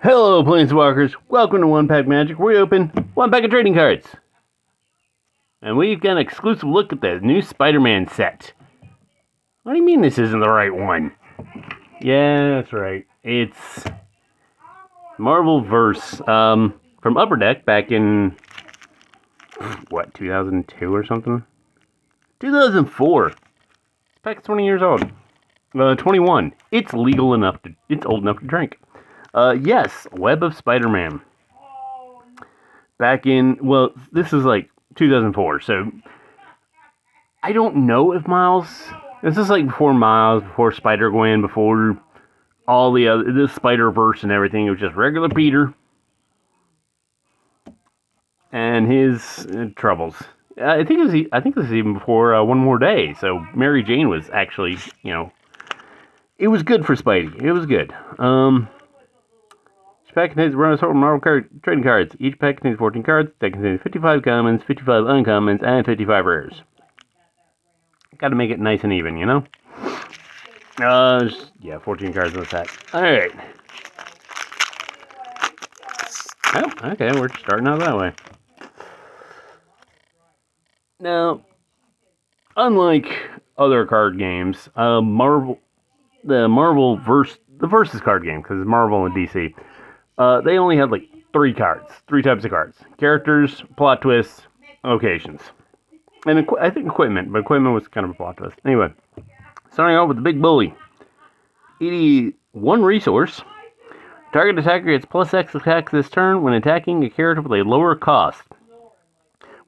Hello, Planeswalkers. Welcome to One Pack Magic. We open one pack of trading cards. And we've got an exclusive look at the new Spider-Man set. What do you mean this isn't the right one? Yeah, that's right. It's Marvel Verse from Upper Deck back in, 2002 or something? 2004. This pack's 20 years old. 21. It's legal enough it's old enough to drink. Yes, Web of Spider-Man. Back in, this is like 2004, so I don't know if this is like before Miles, before Spider-Gwen, before all the Spider-Verse and everything. It was just regular Peter and his troubles. I think this is even before One More Day, so Mary Jane was actually, it was good for Spidey. It was good. Each pack contains a run of total Marvel trading cards. Each pack contains 14 cards. That contains 55 commons, 55 uncommons, and 55 rares. Gotta make it nice and even, 14 cards in the set. Alright. Oh, okay, we're starting out that way. Now, unlike other card games, the Versus card game, because it's Marvel and DC, they only had like three types of cards. Characters, plot twists, locations. And I think equipment, but equipment was kind of a plot twist. Anyway, starting out with the big bully. 81 resource. Target attacker gets plus X attacks this turn when attacking a character with a lower cost,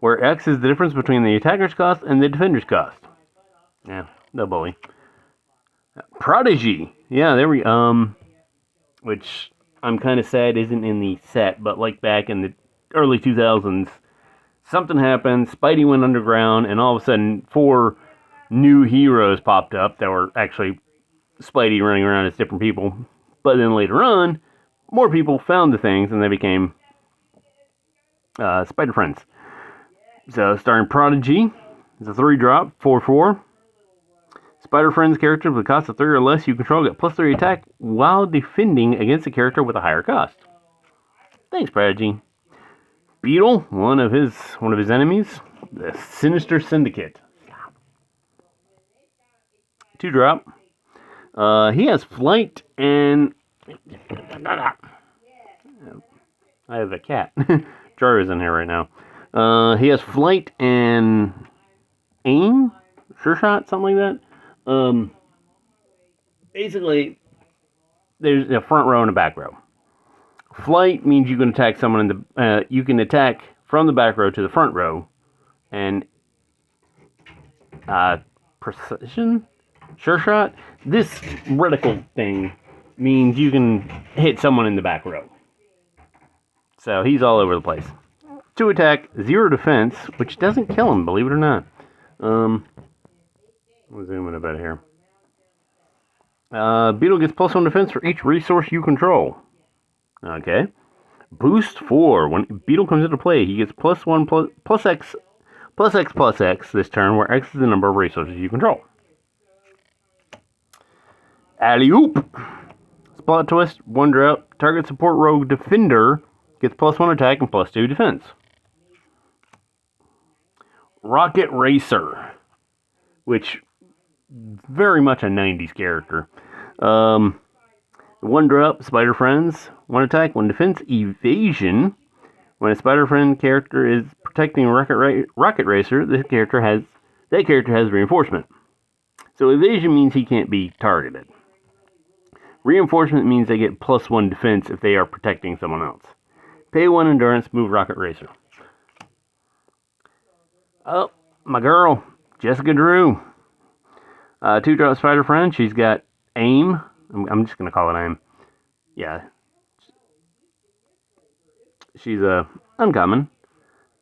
where X is the difference between the attacker's cost and the defender's cost. Yeah, no bully. Prodigy. Yeah, there we which I'm kind of sad isn't in the set, but like back in the early 2000s, something happened, Spidey went underground, and all of a sudden 4 new heroes popped up that were actually Spidey running around as different people. But then later on, more people found the things, and they became Spider Friends. So, starring Prodigy, it's a 3-drop, 4/4. Spider Friends character with a cost of 3 or less you control get plus 3 attack while defending against a character with a higher cost. Thanks, Prodigy. Beetle, one of his enemies, the Sinister Syndicate. 2-drop. He has flight and I have a cat. Jarvis in here right now. He has flight and aim, sure shot, something like that. Basically, there's a front row and a back row. Flight means you can attack someone you can attack from the back row to the front row, and precision, sure shot. This reticle thing means you can hit someone in the back row. So he's all over the place. 2 attack, 0 defense, which doesn't kill him, believe it or not. We'll zoom in a bit here. Beetle gets plus 1 defense for each resource you control. Okay. Boost 4. When Beetle comes into play, he gets plus 1 plus X this turn, where X is the number of resources you control. Alley-oop. Spot twist, 1-drop. Target support rogue defender gets plus 1 attack and plus 2 defense. Rocket Racer, which very much a 90s character. 1-drop, Spider Friends, 1 attack, 1 defense, evasion. When a Spider Friend character is protecting a Rocket Racer, that character has reinforcement. So evasion means he can't be targeted. Reinforcement means they get plus 1 defense if they are protecting someone else. Pay 1 endurance, move Rocket Racer. Oh, my girl, Jessica Drew. 2-drop Spider Friend. She's got aim. I'm just going to call it aim. Yeah. She's uncommon.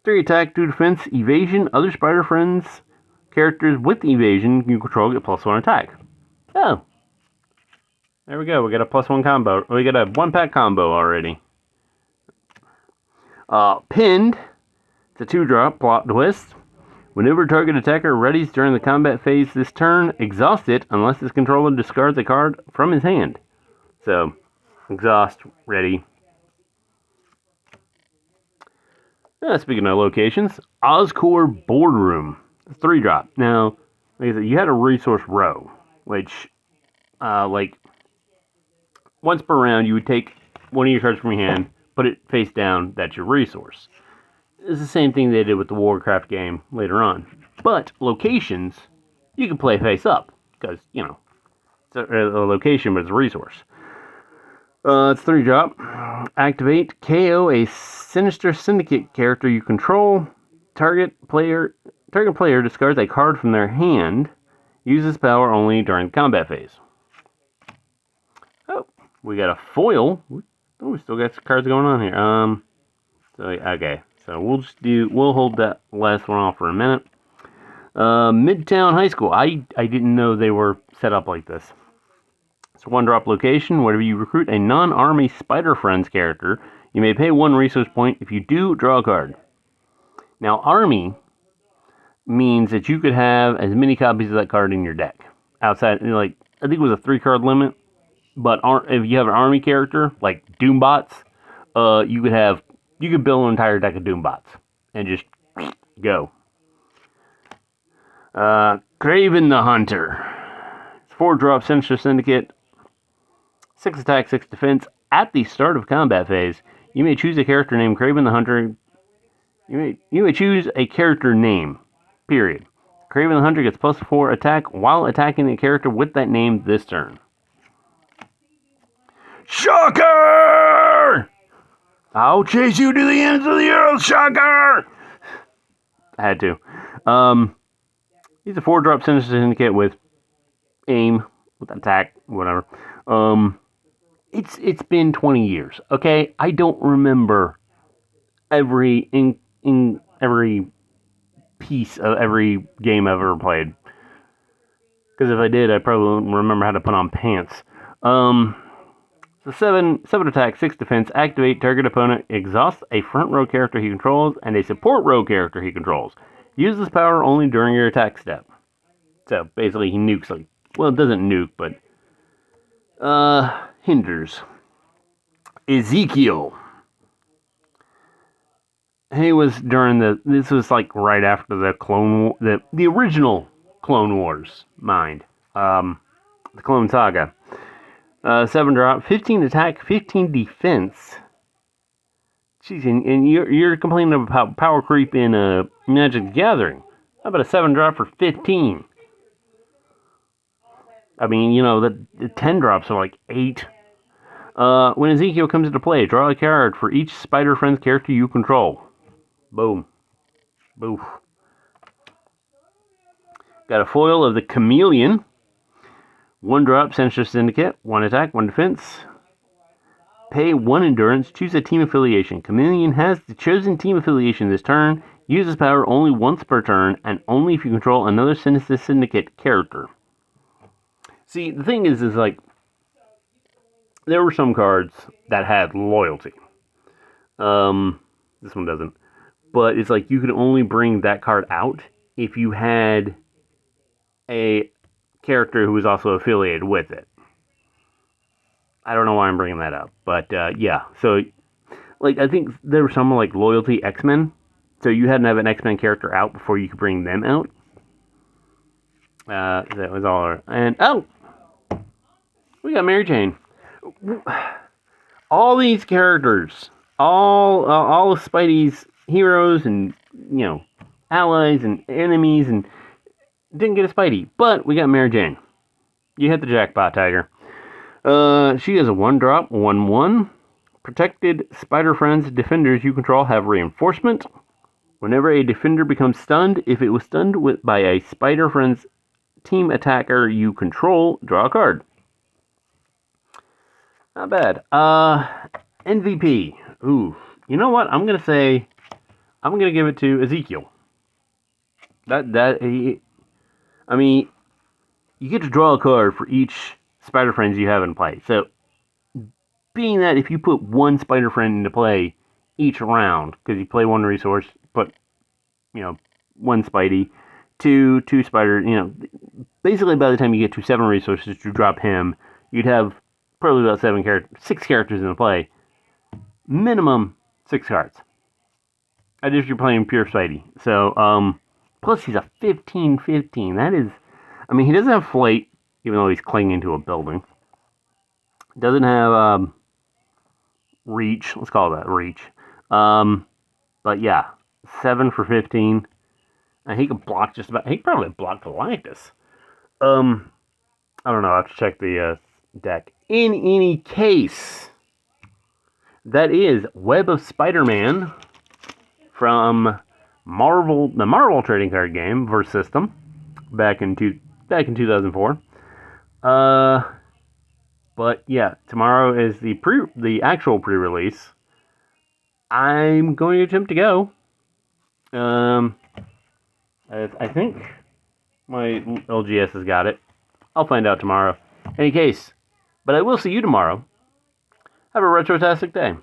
3 attack, 2 defense, evasion. Other Spider Friends characters with evasion you control get plus 1 attack. Oh. There we go. We got a plus 1 combo. We got a 1-pack combo already. Pinned. It's a 2-drop, plot twist. Whenever target attacker readies during the combat phase this turn, exhaust it unless his controller discards a card from his hand. So, exhaust, ready, Speaking of locations, Oscorp Boardroom. 3-drop. Now, like I said, you had a resource row, which, like, once per round, you would take one of your cards from your hand, put it face down, that's your resource. It's the same thing they did with the Warcraft game later on. But locations, you can play face up, because, you know, it's a location, but it's a resource. It's 3-drop. Activate, KO a Sinister Syndicate character you control. Target player discards a card from their hand. Uses power only during the combat phase. Oh, we got a foil. Oh, we still got some cards going on here. Okay. So we'll hold that last one off for a minute. Midtown High School. I didn't know they were set up like this. It's a 1-drop location. Whenever you recruit a non-army Spider Friends character, you may pay 1 resource point. If you do, draw a card. Now, army means that you could have as many copies of that card in your deck. Outside, like, I think it was a 3-card limit. But if you have an army character, like Doombots, you could build an entire deck of Doombots and just go. Craven the Hunter. It's 4-drop Sinister Syndicate. 6 attack, 6 defense. At the start of combat phase, you may choose a character named Craven the Hunter. You may choose a character name. Period. Craven the Hunter gets +4 attack while attacking a character with that name this turn. Shocker! I'll chase you to the ends of the earth, Shocker! I had to. He's a 4-drop Sinister Syndicate with aim, with attack, whatever. It's been 20 years, okay? I don't remember every piece of every game I've ever played. Because if I did, I probably wouldn't remember how to put on pants. So 7 attack, 6 defense, activate, target opponent, exhaust a front row character he controls, and a support row character he controls. Use this power only during your attack step. So basically he nukes, like, well, it doesn't nuke, but hinders. Ezekiel. He was this was like right after the original Clone Wars, the Clone Saga. 7-drop, 15 attack, 15 defense. Jeez, and you're complaining about power creep in Magic the Gathering. How about a 7-drop for 15? I mean, you know, the 10 drops are like 8. When Ezekiel comes into play, draw a card for each Spider Friends character you control. Boom. Boof. Got a foil of the Chameleon. 1-drop, Sinister Syndicate. 1 attack, 1 defense. Pay 1 endurance. Choose a team affiliation. Chameleon has the chosen team affiliation this turn. Uses power only once per turn, and only if you control another Sinister Syndicate character. See, the thing is like, there were some cards that had loyalty. This one doesn't. But it's like you could only bring that card out if you had a character who was also affiliated with it. I don't know why I'm bringing that up, but yeah. So, like, I think there was some like loyalty X-Men. So you had to have an X-Men character out before you could bring them out. That was all. And oh, we got Mary Jane. All these characters, all of Spidey's heroes and, you know, allies and enemies, and didn't get a Spidey, but we got Mary Jane. You hit the jackpot, Tiger. She is a 1-drop, 1/1. Protected Spider Friends defenders you control have reinforcement. Whenever a defender becomes stunned, if it was stunned by a Spider Friends team attacker you control, draw a card. Not bad. MVP. Ooh. You know what? I'm gonna give it to Ezekiel. I mean, you get to draw a card for each Spider Friends you have in play. So, being that if you put 1 Spider Friend into play each round, because you play 1 resource, put, you know, 1 Spidey, 2 Spider, you know, basically by the time you get to 7 resources to drop him, you'd have probably about 6 characters in the play. Minimum 6 cards. As if you're playing pure Spidey. So, plus he's a 15/15. That is, I mean, he doesn't have flight, even though he's clinging to a building. Doesn't have reach. Let's call that reach. But yeah, 7 for 15. And he can block just about. He can probably block Galactus. I don't know. I have to check the deck. In any case, that is Web of Spider-Man from Marvel, the Marvel trading card game versus system back in 2004. But yeah, tomorrow is the actual pre-release. I'm going to attempt to go. Um, I think my LGS has got it. I'll find out tomorrow. Any case, but I will see you tomorrow. Have a retrotastic day.